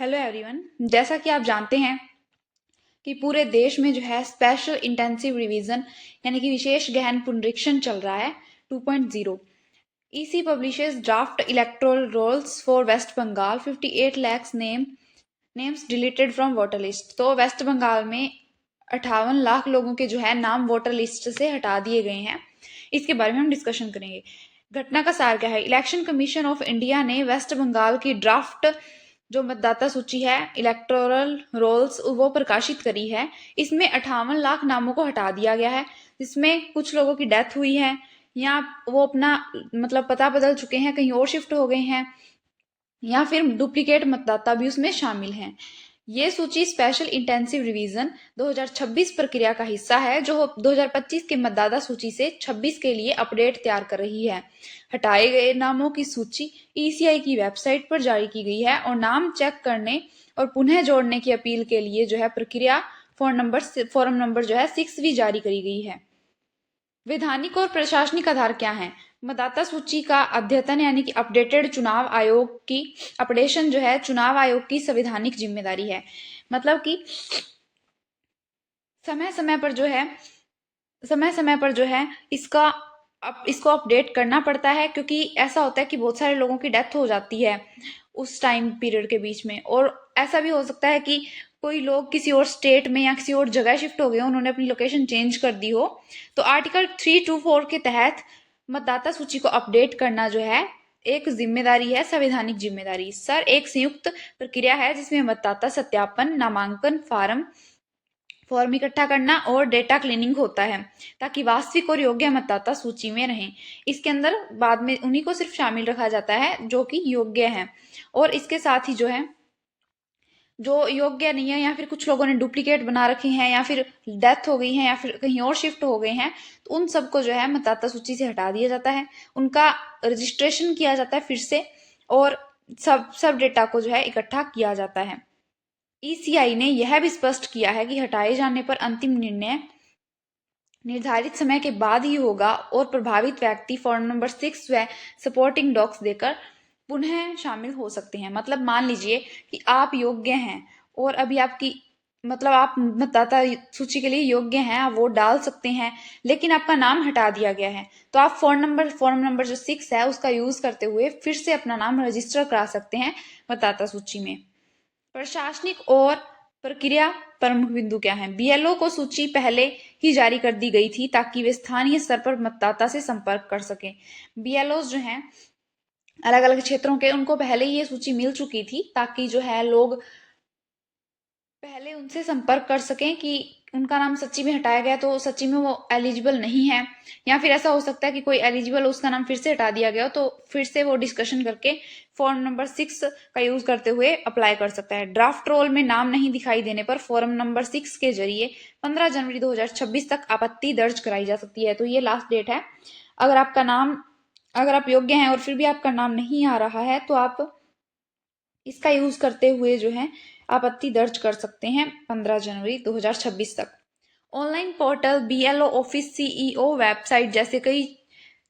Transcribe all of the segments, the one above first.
Hello everyone. जैसा कि आप जानते हैं कि पूरे देश में जो है स्पेशल इंटेंसिव रिवीजन यानी कि विशेष गहन पुनरीक्षण चल रहा है 2.0। EC publishes draft electoral rolls for West Bengal 58 lakhs names deleted from voter list. तो वेस्ट बंगाल में 58 लाख लोगों के जो है नाम वोटर लिस्ट से हटा दिए गए हैं। इसके बारे में हम डिस्कशन करेंगे। घटना का सार क्या है। इलेक्शन कमीशन ऑफ इंडिया ने वेस्ट बंगाल की ड्राफ्ट जो मतदाता सूची है इलेक्टोरल रोल्स वो प्रकाशित करी है। इसमें 58 लाख नामों को हटा दिया गया है, जिसमें कुछ लोगों की डेथ हुई है या वो अपना मतलब पता बदल चुके हैं, कहीं और शिफ्ट हो गए हैं, या फिर डुप्लीकेट मतदाता भी उसमें शामिल हैं। ये सूची स्पेशल इंटेंसिव रिवीजन 2026 प्रक्रिया का हिस्सा है, जो 2025 के मतदाता सूची से 26 के लिए अपडेट तैयार कर रही है। हटाए गए नामों की सूची ईसीआई की वेबसाइट पर जारी की गई है और नाम चेक करने और पुनः जोड़ने की अपील के लिए जो है प्रक्रिया फॉरम नंबर जो है 6 भी जारी करी गई है। वैधानिक और प्रशासनिक आधार क्या है। मतदाता सूची का अद्यतन यानी कि अपडेटेड चुनाव आयोग की अपडेशन जो है चुनाव आयोग की संवैधानिक जिम्मेदारी है। मतलब कि समय समय पर जो है इसको अपडेट करना पड़ता है, क्योंकि ऐसा होता है कि बहुत सारे लोगों की डेथ हो जाती है उस टाइम पीरियड के बीच में, और ऐसा भी हो सकता है कि कोई लोग किसी और स्टेट में या किसी और जगह शिफ्ट हो गए हो, उन्होंने अपनी लोकेशन चेंज कर दी हो। तो आर्टिकल 324 के तहत मतदाता सूची को अपडेट करना जो है एक जिम्मेदारी है, संवैधानिक जिम्मेदारी। सर एक संयुक्त प्रक्रिया है जिसमें मतदाता सत्यापन, नामांकन फॉर्म इकट्ठा करना और डेटा क्लीनिंग होता है, ताकि वास्तविक और योग्य मतदाता सूची में रहें। इसके अंदर बाद में उन्हीं को सिर्फ शामिल रखा जाता है जो कि योग्य हैं, और इसके साथ ही जो है जो योग्य नहीं है या फिर कुछ लोगों ने डुप्लीकेट बना रखे हैं या फिर डेथ हो गई है या फिर कहीं और शिफ्ट हो गए हैं, तो उन सबको जो है मतदाता सूची से हटा दिया जाता है, उनका रजिस्ट्रेशन किया जाता है फिर से, और सब डेटा को जो है इकट्ठा किया जाता है। ईसीआई ने यह भी स्पष्ट किया है कि हटाए जाने पर अंतिम निर्णय निर्धारित समय के बाद ही होगा और प्रभावित व्यक्ति फॉर्म नंबर 6 व सपोर्टिंग डॉक्स देकर पुनः शामिल हो सकते हैं। मतलब मान लीजिए कि आप योग्य हैं और अभी आपकी मतलब आप मतदाता सूची के लिए योग्य हैं, आप वोट डाल सकते हैं, लेकिन आपका नाम हटा दिया गया है, तो आप फॉर्म नंबर जो 6 है उसका यूज करते हुए फिर से अपना नाम रजिस्टर करा सकते हैं मतदाता सूची में। प्रशासनिक और प्रक्रिया प्रमुख बिंदु क्या हैं। बीएलओ को सूची पहले ही जारी कर दी गई थी ताकि वे स्थानीय स्तर पर मतदाता से संपर्क कर सकें। बीएलओ जो हैं अलग अलग क्षेत्रों के, उनको पहले ही ये सूची मिल चुकी थी ताकि जो है लोग पहले उनसे संपर्क कर सकें कि उनका नाम सच्ची में हटाया गया तो सच्ची में वो एलिजिबल नहीं है, या फिर ऐसा हो सकता है कि कोई एलिजिबल उसका नाम फिर से हटा दिया गया हो, तो फिर से वो डिस्कशन करके फॉर्म नंबर 6 का यूज करते हुए अप्लाई कर सकता है। ड्राफ्ट रोल में नाम नहीं दिखाई देने पर फॉर्म नंबर 6 के जरिए 15 जनवरी 2026 तक आपत्ति दर्ज कराई जा सकती है। तो ये लास्ट डेट है। अगर आप योग्य हैं और फिर भी आपका नाम नहीं आ रहा है तो आप इसका यूज करते हुए जो है आपत्ति दर्ज कर सकते हैं 15 जनवरी 2026 तक। Online portal, BLO office, CEO website जैसे कई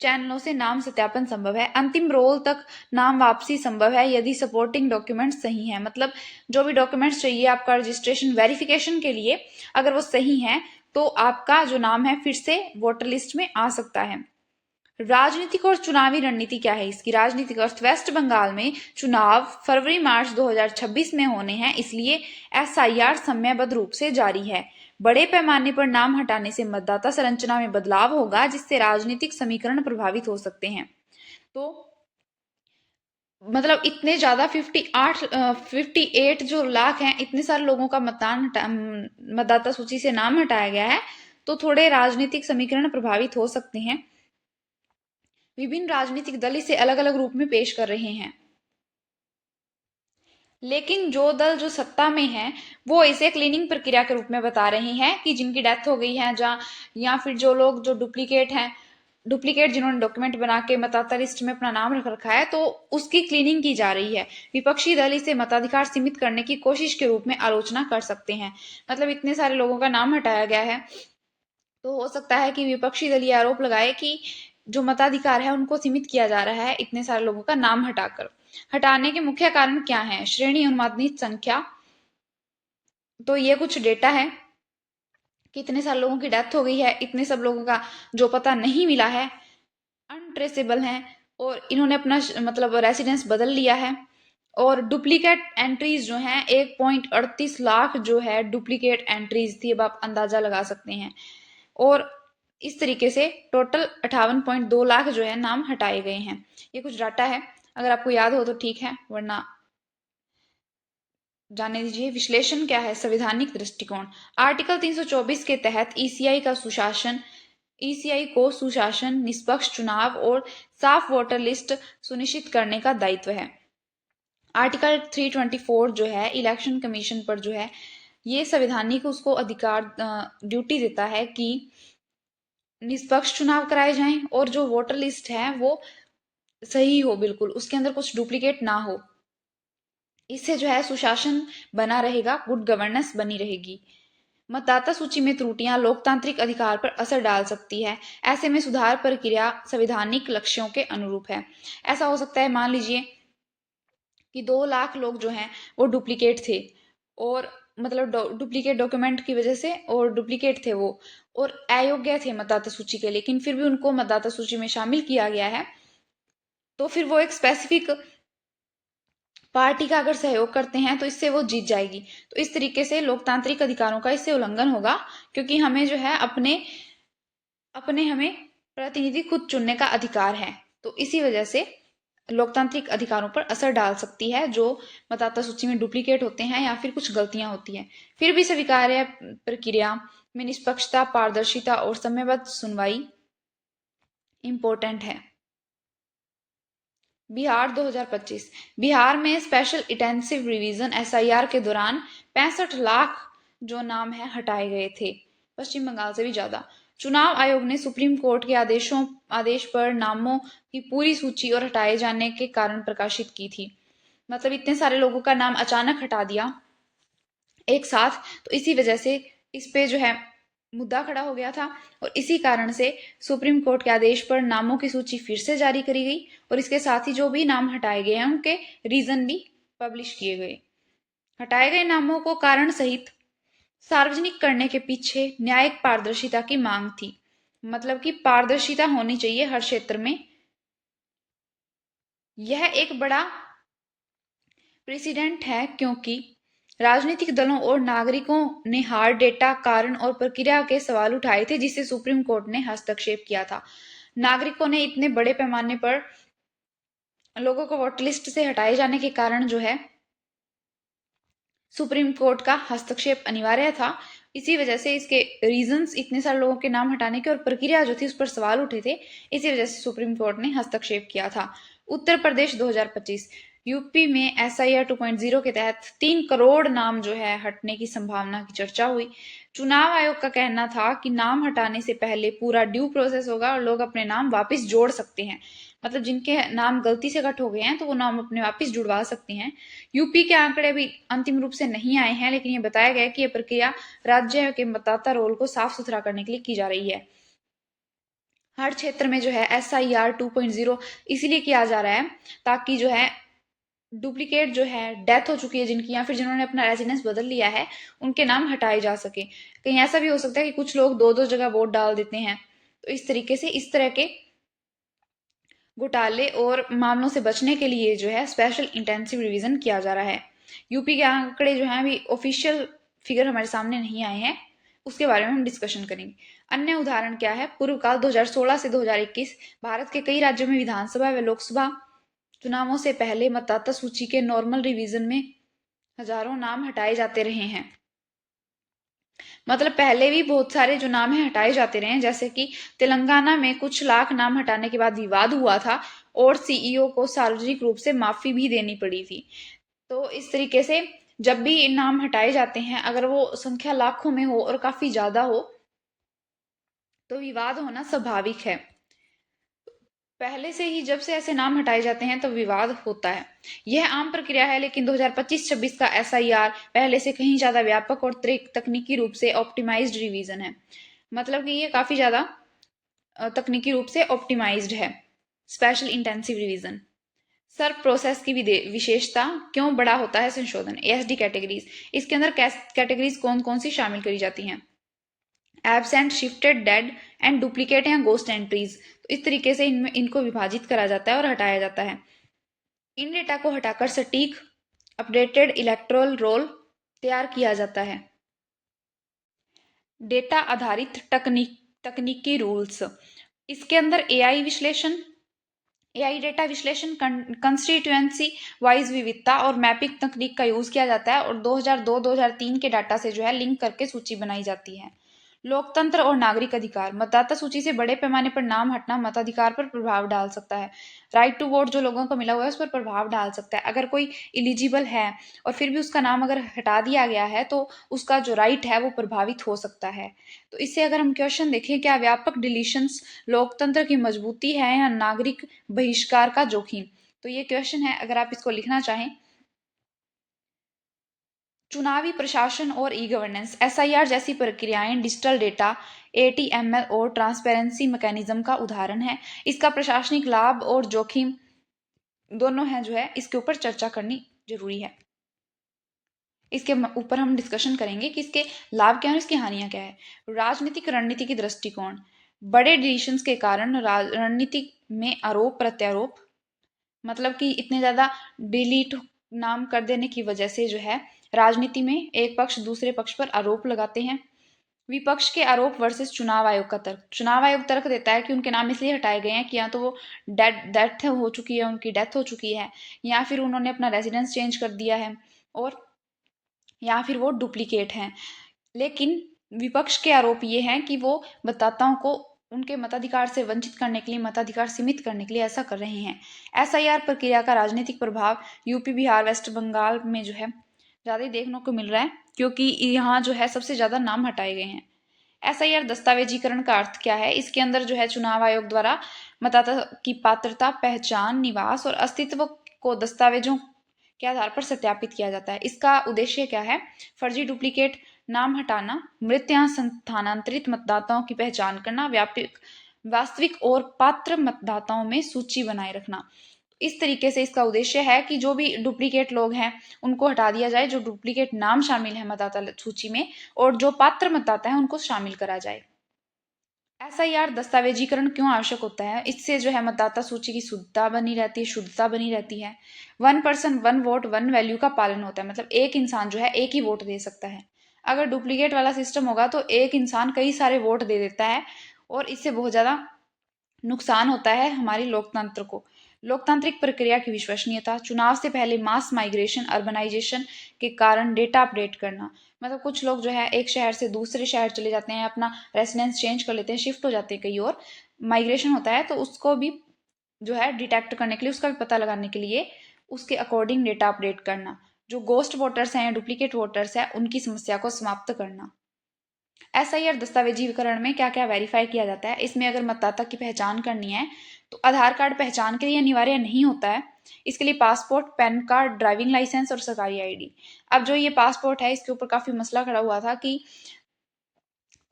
चैनलों से नाम सत्यापन संभव है। अंतिम रोल तक नाम वापसी संभव है यदि सपोर्टिंग डॉक्यूमेंट्स सही हैं। मतलब जो भी डॉक्यूमेंट्स चाहिए आपका रजिस्ट्रेशन वेरिफिकेशन के लिए, अगर वो सही है तो आपका जो नाम है फिर से वोटर लिस्ट में आ सकता है। राजनीतिक और चुनावी रणनीति क्या है इसकी। राजनीतिक अर्थ, वेस्ट बंगाल में चुनाव फरवरी मार्च 2026 में होने हैं, इसलिए एसआईआर समयबद्ध रूप से जारी है। बड़े पैमाने पर नाम हटाने से मतदाता संरचना में बदलाव होगा, जिससे राजनीतिक समीकरण प्रभावित हो सकते हैं। तो मतलब इतने ज्यादा 58 जो लाख हैं, इतने सारे लोगों का मतदाता सूची से नाम हटाया गया है, तो थोड़े राजनीतिक समीकरण प्रभावित हो सकते हैं। विभिन्न राजनीतिक दल इसे अलग अलग रूप में पेश कर रहे हैं, लेकिन जो दल जो सत्ता में है वो इसे क्लीनिंग प्रक्रिया के रूप में बता रहे हैं कि जिनकी डेथ हो गई है जहाँ, या फिर जो लोग जो डुप्लीकेट जिन्होंने डॉक्यूमेंट बना के मतदाता लिस्ट में अपना नाम रख रखा है, तो उसकी क्लीनिंग की जा रही है। विपक्षी दल इसे मताधिकार सीमित करने की कोशिश के रूप में आलोचना कर सकते हैं। मतलब इतने सारे लोगों का नाम हटाया गया है, तो हो सकता है कि विपक्षी दल ये आरोप लगाए कि जो मताधिकार है उनको सीमित किया जा रहा है इतने सारे लोगों का नाम हटाकर। हटाने के मुख्य कारण क्या हैं? श्रेणी अनुमानित संख्या, तो ये कुछ डेटा है, कितने सारे लोगों की डेथ हो गई है, इतने सब लोगों का जो पता नहीं मिला है, अनट्रेसेबल हैं, और इन्होंने अपना मतलब रेसिडेंस बदल लिया है। और डुप्लीकेट एंट्रीज जो हैं 1.38 लाख जो है डुप्लीकेट एंट्रीज थी, अब आप अंदाजा लगा सकते हैं। और इस तरीके से टोटल 58.2 लाख जो है नाम हटाए गए हैं। ये कुछ डाटा है, अगर आपको याद हो तो ठीक है, वरना जाने दीजिए। विश्लेषण क्या है? संवैधानिक दृष्टिकोण। आर्टिकल 324 के तहत ईसीआई को सुशासन, निष्पक्ष चुनाव और साफ वोटर लिस्ट सुनिश्चित करने का दायित्व है। आर्टिकल 324 जो है इलेक्शन कमीशन पर जो है, ये संवैधानिक उसको अधिकार ड्यूटी देता है कि निष्पक्ष चुनाव कराए जाएं और जो वोटर लिस्ट है वो सही हो, बिल्कुल उसके अंदर कुछ डुप्लीकेट ना हो। इससे जो है सुशासन बना रहेगा, गुड गवर्नेंस बनी रहेगी। मतदाता सूची में त्रुटियां लोकतांत्रिक अधिकार पर असर डाल सकती है। ऐसे में सुधार प्रक्रिया संवैधानिक लक्ष्यों के अनुरूप है। ऐसा हो सकता है, मान लीजिए कि 2 लाख लोग जो हैं वो डुप्लीकेट थे, और मतलब डुप्लीकेट डॉक्यूमेंट की वजह से, और डुप्लीकेट थे वो, और अयोग्य थे मतदाता सूची के, लेकिन फिर भी उनको मतदाता सूची में शामिल किया गया है। तो फिर वो एक स्पेसिफिक पार्टी का अगर सहयोग करते हैं तो इससे वो जीत जाएगी। तो इस तरीके से लोकतांत्रिक अधिकारों का इससे उल्लंघन होगा, क्योंकि हमें जो है अपने अपने हमें प्रतिनिधि खुद चुनने का अधिकार है। तो इसी वजह से लोकतांत्रिक अधिकारों पर असर डाल सकती है जो मतदाता सूची में डुप्लीकेट होते हैं या फिर कुछ गलतियां होती हैं। फिर भी स्वीकार्य प्रक्रिया में निष्पक्षता, पारदर्शिता और समयबद्ध सुनवाई इंपॉर्टेंट है। बिहार 2025। बिहार में स्पेशल इंटेंसिव रिवीजन एसआईआर के दौरान 65 लाख जो नाम है हटाए गए थे, पश्चिम बंगाल से भी ज्यादा। चुनाव आयोग ने सुप्रीम कोर्ट के आदेश पर नामों की पूरी सूची और हटाए जाने के कारण प्रकाशित की थी। मतलब इतने सारे लोगों का नाम अचानक हटा दिया एक साथ, तो इसी वजह से इस पे जो है मुद्दा खड़ा हो गया था, और इसी कारण से सुप्रीम कोर्ट के आदेश पर नामों की सूची फिर से जारी करी गई, और इसके साथ ही जो भी नाम हटाए गए हैं उनके रीजन भी पब्लिश किए गए। हटाए गए नामों को कारण सहित सार्वजनिक करने के पीछे न्यायिक पारदर्शिता की मांग थी। मतलब कि पारदर्शिता होनी चाहिए हर क्षेत्र में। यह एक बड़ा प्रेसिडेंट है, क्योंकि राजनीतिक दलों और नागरिकों ने हार्ड डेटा, कारण और प्रक्रिया के सवाल उठाए थे, जिससे सुप्रीम कोर्ट ने हस्तक्षेप किया था। नागरिकों ने इतने बड़े पैमाने पर लोगों को वोटर लिस्ट से हटाए जाने के कारण जो है सुप्रीम कोर्ट का हस्तक्षेप अनिवार्य था। इसी वजह से इसके रीजंस, इतने सारे लोगों के नाम हटाने के और प्रक्रिया जो थी उस पर सवाल उठे थे, इसी वजह से सुप्रीम कोर्ट ने हस्तक्षेप किया था। उत्तर प्रदेश 2025। यूपी में एसआईआर 2.0 के तहत 3 करोड़ नाम जो है हटने की संभावना की चर्चा हुई। चुनाव आयोग का कहना था कि नाम हटाने से पहले पूरा ड्यू प्रोसेस होगा और लोग अपने नाम वापस जोड़ सकते हैं। मतलब जिनके नाम गलती से कट हो गए हैं तो वो नाम अपने वापस जुड़वा सकते हैं। यूपी के आंकड़े अभी अंतिम रूप से नहीं आए हैं, लेकिन ये बताया गया कि यह प्रक्रिया राज्य के मतदाता रोल को साफ सुथरा करने के लिए की जा रही है। हर क्षेत्र में जो है SIR 2.0 इसीलिए किया जा रहा है ताकि जो है डुप्लीकेट जो है डेथ हो चुकी है जिनकी, या फिर जिन्होंने अपना रेजिडेंस बदल लिया है, उनके नाम हटाए जा सके। कहीं ऐसा भी हो सकता है कि कुछ लोग दो दो जगह वोट डाल देते हैं, तो इस तरीके से इस तरह के घोटाले और मामलों से बचने के लिए जो है स्पेशल इंटेंसिव रिवीजन किया जा रहा है। यूपी के आंकड़े जो हैं अभी ऑफिशियल फिगर हमारे सामने नहीं आए हैं, उसके बारे में हम डिस्कशन करेंगे। अन्य उदाहरण क्या है? पूर्व काल 2016 से 2021 भारत के कई राज्यों में विधानसभा व लोकसभा चुनावों से पहले मतदाता सूची के नॉर्मल रिवीजन में हजारों नाम हटाए जाते रहे हैं। मतलब पहले भी बहुत सारे जो नाम है हटाए जाते रहे हैं, जैसे कि तेलंगाना में कुछ लाख नाम हटाने के बाद विवाद हुआ था और सीईओ को सार्वजनिक रूप से माफी भी देनी पड़ी थी। तो इस तरीके से जब भी नाम हटाए जाते हैं, अगर वो संख्या लाखों में हो और काफी ज्यादा हो, तो विवाद होना स्वाभाविक है। पहले से ही जब से ऐसे नाम हटाए जाते हैं तो विवाद होता है, यह आम प्रक्रिया है। लेकिन 2025-26 का SIR पहले से कहीं ज्यादा व्यापक और तकनीकी रूप से ऑप्टिमाइज्ड रिवीजन है। मतलब कि ये काफी ज्यादा तकनीकी रूप से ऑप्टिमाइज्ड है, special intensive revision. Sir process की विशेषता, क्यों बड़ा होता है संशोधन। एएसडी कैटेगरीज, इसके अंदर कैटेगरीज कौन कौन सी शामिल करी जाती हैं। Absent, shifted, dead and duplicate या गोस्ट एंट्रीज। तो इस तरीके से इनमें इनको विभाजित करा जाता है और हटाया जाता है। इन डेटा को हटाकर सटीक अपडेटेड इलेक्ट्रोल रोल तैयार किया जाता है। डेटा आधारित तकनीकी रूल्स, इसके अंदर एआई विश्लेषण, एआई डेटा विश्लेषण, कंस्टिट्यूएंसी वाइज विविधता और मैपिंग तकनीक का यूज किया जाता है और 2002-2003 के डाटा से जो है लिंक करके सूची बनाई जाती है। लोकतंत्र और नागरिक अधिकार, मतदाता सूची से बड़े पैमाने पर नाम हटना मताधिकार पर प्रभाव डाल सकता है। राइट टू वोट जो लोगों को मिला हुआ है उस पर प्रभाव डाल सकता है। अगर कोई इलिजिबल है और फिर भी उसका नाम अगर हटा दिया गया है तो उसका जो राइट है वो प्रभावित हो सकता है। तो इससे अगर हम क्वेश्चन देखें, क्या व्यापक डिलीशंस लोकतंत्र की मजबूती है या नागरिक बहिष्कार का जोखिम। तो ये क्वेश्चन है, अगर आप इसको लिखना चाहें। चुनावी प्रशासन और ई गवर्नेंस, एसआईआर जैसी प्रक्रियाएं डिजिटल डेटा, एटीएमएल और ट्रांसपेरेंसी मैकेनिज्म का उदाहरण है। इसका प्रशासनिक लाभ और जोखिम दोनों है जो है इसके ऊपर चर्चा करनी जरूरी है। इसके ऊपर हम डिस्कशन करेंगे कि इसके लाभ क्या है और इसकी हानियां क्या है। राजनीतिक रणनीति की दृष्टिकोण, बड़े डिसीजंस के कारण रणनीति में आरोप प्रत्यारोप, मतलब कि इतने ज्यादा डिलीट नाम कर देने की वजह से जो है राजनीति में एक पक्ष दूसरे पक्ष पर आरोप लगाते हैं। विपक्ष के आरोप वर्सेस चुनाव आयोग का तर्क, चुनाव आयोग तर्क देता है कि उनके नाम इसलिए हटाए गए हैं कि या तो वो डेथ हो चुकी है, उनकी डेथ हो चुकी है, या फिर उन्होंने अपना रेजिडेंस चेंज कर दिया है, और या फिर वो डुप्लीकेट हैं। लेकिन विपक्ष के आरोप ये हैं कि वो मतदाताओं को उनके मताधिकार से वंचित करने के लिए, मताधिकार सीमित करने के लिए ऐसा कर रहे हैं। एसआईआर प्रक्रिया का राजनीतिक प्रभाव यूपी, बिहार, वेस्ट बंगाल में जो है ज्यादा देखने को मिल रहा है, क्योंकि यहाँ जो है सबसे ज्यादा नाम हटाए गए हैं। एसआईआर दस्तावेजीकरण का अर्थ क्या है। इसके अंदर जो है चुनाव आयोग द्वारा मतदाता की पात्रता, पहचान, निवास और अस्तित्व को दस्तावेजों के आधार पर सत्यापित किया जाता है। इसका उद्देश्य क्या है। फर्जी, डुप्लीकेट नाम हटाना, मृत या स्थानांतरित मतदाताओं की पहचान करना, व्यापक, वास्तविक और पात्र मतदाताओं में सूची बनाए रखना। इस तरीके से इसका उद्देश्य है कि जो भी डुप्लीकेट लोग हैं उनको हटा दिया जाए, जो डुप्लीकेट नाम शामिल है मतदाता सूची में, और जो पात्र मतदाता है उनको शामिल करा जाए। एसआईआर दस्तावेजीकरण क्यों आवश्यक होता है। इससे जो है मतदाता सूची की शुद्धता बनी रहती है, शुद्धता बनी रहती है। One person one vote one value का पालन होता है, मतलब एक इंसान जो है एक ही वोट दे सकता है। अगर डुप्लीकेट वाला सिस्टम होगा तो एक इंसान कई सारे वोट दे देता है और इससे बहुत ज्यादा नुकसान होता है हमारी लोकतंत्र को। लोकतांत्रिक प्रक्रिया की विश्वसनीयता, चुनाव से पहले मास माइग्रेशन, अर्बनाइजेशन के कारण डेटा अपडेट करना, मतलब कुछ लोग जो है एक शहर से दूसरे शहर चले जाते हैं, अपना रेसिडेंस चेंज कर लेते हैं, शिफ्ट हो जाते हैं कहीं और, माइग्रेशन होता है, तो उसको भी जो है डिटेक्ट करने के लिए, उसका भी पता लगाने के लिए उसके अकॉर्डिंग डेटा अपडेट करना। जो गोस्ट वोटर्स हैं या डुप्लीकेट वोटर्स हैं उनकी समस्या को समाप्त करना। एसआईआर दस्तावेजीकरण में क्या क्या वेरीफाई किया जाता है। इसमें अगर मतदाता की पहचान करनी है तो आधार कार्ड पहचान के लिए अनिवार्य नहीं होता है। इसके लिए passport, PAN card, driving licence और सरकारी आईडी। अब जो ये पासपोर्ट है इसके ऊपर काफी मसला खड़ा हुआ था कि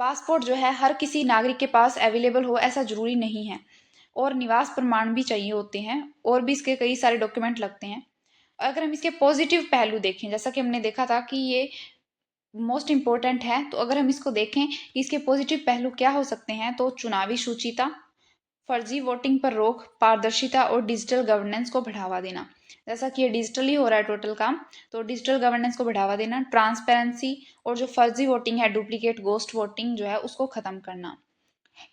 पासपोर्ट जो है हर किसी नागरिक के पास अवेलेबल हो ऐसा जरूरी नहीं है, और निवास प्रमाण भी चाहिए होते हैं, और भी इसके कई सारे डॉक्यूमेंट लगते हैं। अगर हम इसके पॉजिटिव पहलू देखें, जैसा कि हमने देखा था कि ये मोस्ट इंपॉर्टेंट है, तो अगर हम इसको देखें कि इसके पॉजिटिव पहलू क्या हो सकते हैं, तो चुनावी शुचिता, फर्जी वोटिंग पर रोक, पारदर्शिता और डिजिटल गवर्नेंस को बढ़ावा देना। जैसा कि ये डिजिटली हो रहा है टोटल काम, तो डिजिटल गवर्नेंस को बढ़ावा देना, ट्रांसपेरेंसी, और जो फर्जी वोटिंग है, डुप्लीकेट गोस्ट वोटिंग जो है उसको खत्म करना।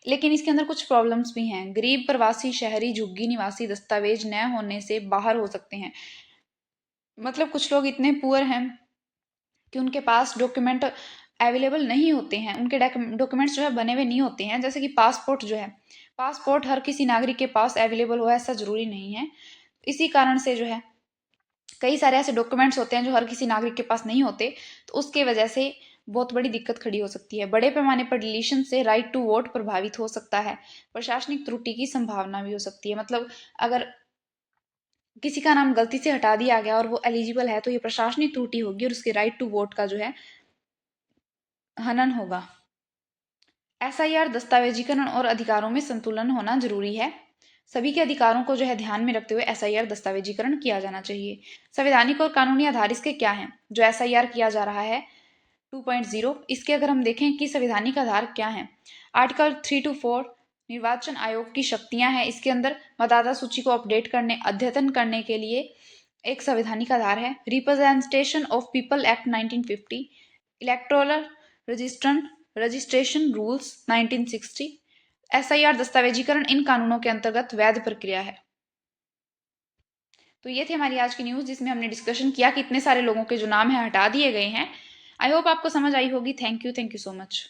लेकिन इसके अंदर कुछ प्रॉब्लम्स भी हैं। गरीब, प्रवासी, शहरी, झुग्गी निवासी दस्तावेज न होने से बाहर हो सकते हैं, मतलब कुछ लोग इतने पुअर हैं कि उनके पास डॉक्यूमेंट अवेलेबल नहीं होते हैं, उनके डॉक्यूमेंट्स जो है बने हुए नहीं होते हैं। जैसे कि पासपोर्ट जो है, पासपोर्ट हर किसी नागरिक के पास अवेलेबल हो ऐसा जरूरी नहीं है। इसी कारण से जो है कई सारे ऐसे डॉक्यूमेंट्स होते हैं जो हर किसी नागरिक के पास नहीं होते, तो उसके वजह से बहुत बड़ी दिक्कत खड़ी हो सकती है। बड़े पैमाने पर डिलीशन से राइट टू वोट प्रभावित हो सकता है। प्रशासनिक त्रुटि की संभावना भी हो सकती है, मतलब अगर किसी का नाम गलती से हटा दिया गया और वो एलिजिबल है तो ये प्रशासनिक त्रुटि होगी और उसके राइट टू वोट का जो है हनन होगा। एसआईआर दस्तावेजीकरण और अधिकारों में संतुलन होना जरूरी है। सभी के अधिकारों को जो है ध्यान में रखते हुए एसआईआर दस्तावेजीकरण किया जाना चाहिए। संवैधानिक और कानूनी आधार इसके क्या हैं जो एसआईआर किया जा रहा है 2.0। इसके अगर हम देखें कि संवैधानिक आधार क्या है, आर्टिकल 3 to 4 निर्वाचन आयोग की शक्तियां हैं। इसके अंदर मतदाता सूची को अपडेट करने, अद्यतन करने के लिए एक संवैधानिक आधार है। Representation of people act 1950, electoral registration rules 1960। SIR दस्तावेजीकरण इन कानूनों के अंतर्गत वैध प्रक्रिया है। तो ये थी हमारी आज की न्यूज़ जिसमें हमने डिस्कशन किया कि इतने सारे लोगों के जो नाम है हटा दिए गए हैं। आई होप आपको समझ आई होगी। Thank you so much.